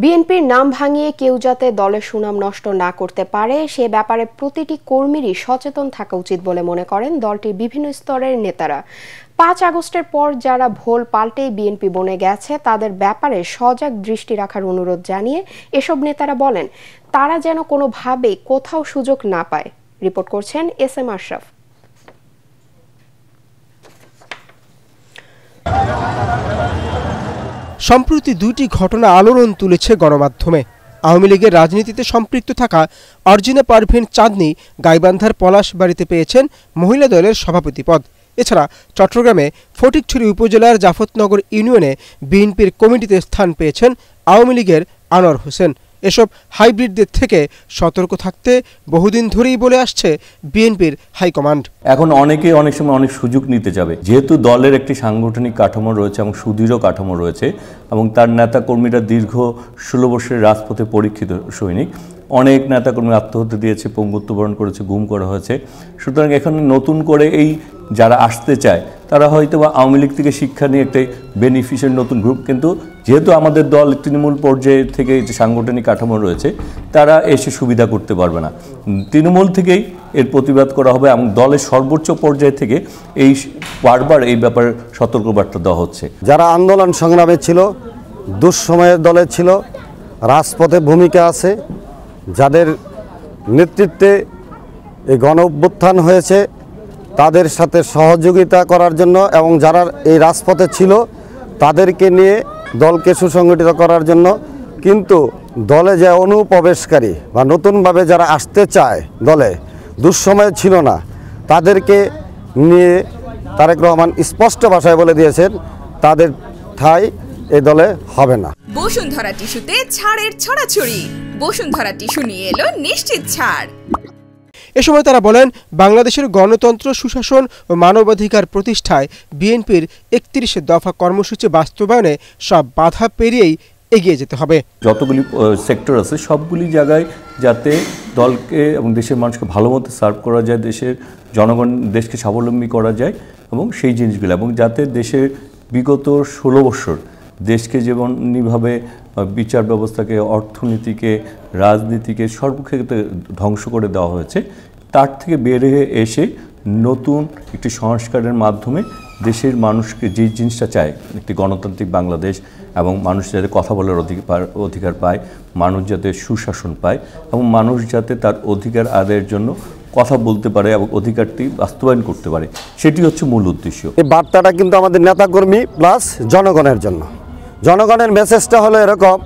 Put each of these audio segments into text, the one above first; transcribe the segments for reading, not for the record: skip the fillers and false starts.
বিএনপির নাম ভাঙিয়ে কেউ যাতে দলের সুনাম নষ্ট না করতে পারে সে ব্যাপারে প্রতিটি কর্মীরই সচেতন থাকা উচিত বলে মনে করেন দলটির বিভিন্ন স্তরের নেতারা। ৫ আগস্টের পর যারা ভোল পাল্টেই বিএনপি বনে গেছে তাদের ব্যাপারে সজাগ দৃষ্টি রাখার অনুরোধ জানিয়ে এসব নেতারা বলেন তারা যেন কোনোভাবেই কোথাও সুযোগ না পায়। রিপোর্ট করছেন SM আশরাফ। সম্প্রতি দুটি ঘটনা আলোড়ন তুলেছে গণমাধ্যমে। আওয়ামী লীগের রাজনীতিতে সম্পৃক্ত থাকা অর্জিনা পারভীন চাঁদনী গাইবান্ধার পলাশবাড়িতে পেয়েছেন মহিলা দলের সভাপতি পদ। এছাড়া চট্টগ্রামে ফটিকছড়ি উপজেলার জাফতনগর ইউনিয়নে বিএনপির কমিটিতে স্থান পেয়েছেন আওয়ামী লীগের আনোয়ার হোসেন। এসব হাইব্রিডদের থেকে সতর্ক থাকতে বহুদিন ধরেই বলে আসছে বিএনপির হাইকমান্ড। এখন অনেক সময় অনেক সুযোগ নিতে যাবে, যেহেতু দলের একটি সাংগঠনিক কাঠামো রয়েছে এবং সুদৃঢ় কাঠামো রয়েছে এবং তার নেতা কর্মীরা দীর্ঘ 16 বছরের রাজপথে পরীক্ষিত সৈনিক। অনেক নেতাকর্মী আত্মহত্যা দিয়েছে, পঙ্গুত্ববরণ করেছে, গুম করা হয়েছে। সুতরাং এখানে নতুন করে এই যারা আসতে চায় তারা হয়তো বা আওয়ামী লীগ থেকে শিক্ষা নিয়ে একটা বেনিফিশিয়ারি নতুন গ্রুপ, কিন্তু যেহেতু আমাদের দল তৃণমূল পর্যায়ে থেকে যে সাংগঠনিক কাঠামো রয়েছে তারা এসে সুবিধা করতে পারবে না। তৃণমূল থেকেই এর প্রতিবাদ করা হবে এবং দলের সর্বোচ্চ পর্যায় থেকে এই বারবার এই ব্যাপারে সতর্কবার্তা দেওয়া হচ্ছে। যারা আন্দোলন সংগ্রামে ছিল, দুঃসময়ের দলে ছিল, রাজপথে ভূমিকা আছে, যাদের নেতৃত্বে এই গণ অভ্যুত্থান হয়েছে তাদের সাথে সহযোগিতা করার জন্য এবং যারা এই রাজপথে ছিল তাদেরকে নিয়ে দলকে সুসংগঠিত করার জন্য, কিন্তু দলে যে অনুপ্রবেশকারী বা নতুনভাবে যারা আসতে চায় দলে, দুঃসময় ছিল না, তাদেরকে নিয়ে তারেক রহমান স্পষ্ট ভাষায় বলে দিয়েছেন তাদের ঠাঁই এই দলে হবে না। বসুন্ধরা টিস্যুতে ছাড়ের ছড়াছড়ি। বসুন্ধরা টিস্যু নিয়ে এলো নিশ্চিত ছাড়। এ সময় তারা বলেন বাংলাদেশের গণতন্ত্র, সুশাসন ও মানবাধিকার প্রতিষ্ঠায় বিএনপির 31 দফা কর্মসূচি বাস্তবায়নে সব বাধা পেরিয়েই এগিয়ে যেতে হবে। যতগুলি সেক্টর আছে সবগুলি জায়গায় যাতে দলকে এবং দেশের মানুষকে ভালো মতো সার্ভ করা যায়, দেশের জনগণ দেশকে স্বাবলম্বী করা যায় এবং সেই জিনিসগুলো, এবং যাতে দেশের বিগত 16 বছর দেশকে যেমনভাবে বিচার ব্যবস্থাকে, অর্থনীতিকে, রাজনীতিকে সর্বক্ষেত্রে ধ্বংস করে দেওয়া হয়েছে, তার থেকে বেরিয়ে এসে নতুন একটি সংস্কারের মাধ্যমে দেশের মানুষকে যে জিনিসটা চায়, একটি গণতান্ত্রিক বাংলাদেশ এবং মানুষ যাতে কথা বলার অধিকার পায়, মানুষ যাতে সুশাসন পায় এবং মানুষ যাতে তার অধিকার আদায়ের জন্য কথা বলতে পারে এবং অধিকারটি বাস্তবায়ন করতে পারে, সেটি হচ্ছে মূল উদ্দেশ্য। এই বার্তাটা কিন্তু আমাদের নেতাকর্মী প্লাস জনগণের জন্য। জনগণের মেসেজটা হলো এরকম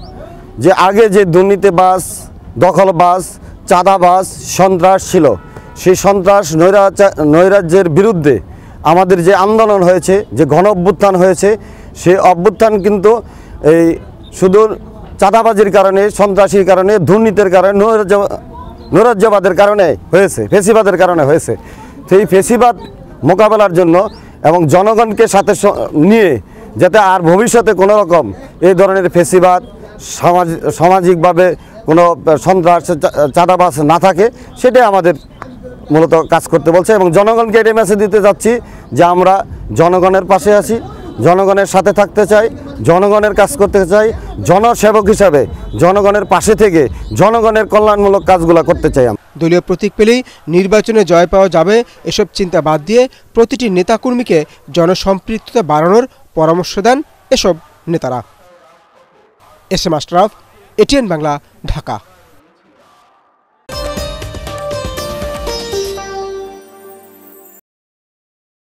যে আগে যে দুর্নীতিবাজ, দখলবাজ, চাঁদাবাজ, সন্ত্রাস ছিল, সেই সন্ত্রাস নৈরাজ্যের বিরুদ্ধে আমাদের যে আন্দোলন হয়েছে, যে গণ অভ্যুত্থান হয়েছে, সেই অভ্যুত্থান কিন্তু এই শুধু চাঁদাবাজির কারণে, সন্ত্রাসীর কারণে, দুর্নীতির কারণে, নৈরাজ্যবাদের কারণে হয়েছে, ফেসিবাদের কারণে হয়েছে। সেই ফেসিবাদ মোকাবেলার জন্য এবং জনগণকে সাথে নিয়ে যাতে আর ভবিষ্যতে কোনো রকম এই ধরনের ফেসিবাদ, সামাজিকভাবে কোনো সন্ত্রাস, চাঁদাবাজ না থাকে, সেটাই আমাদের মূলত কাজ করতে বলছে। এবং জনগণকে এটা মেসেজ দিতে যাচ্ছি যে আমরা জনগণের পাশে আছি, জনগণের সাথে থাকতে চাই, জনগণের কাজ করতে চাই, জনসেবক হিসাবে জনগণের পাশে থেকে জনগণের কল্যাণমূলক কাজগুলো করতে চাই। দলীয় প্রতীক পেলেই নির্বাচনে জয় পাওয়া যাবে, এসব চিন্তা বাদ দিয়ে প্রতিটি নেতাকর্মীকে জনসম্পৃক্ততা বাড়ানোর পরামর্শ দেন এসব নেতারা। SM Ashraf, ATN Bangla, Dhaka.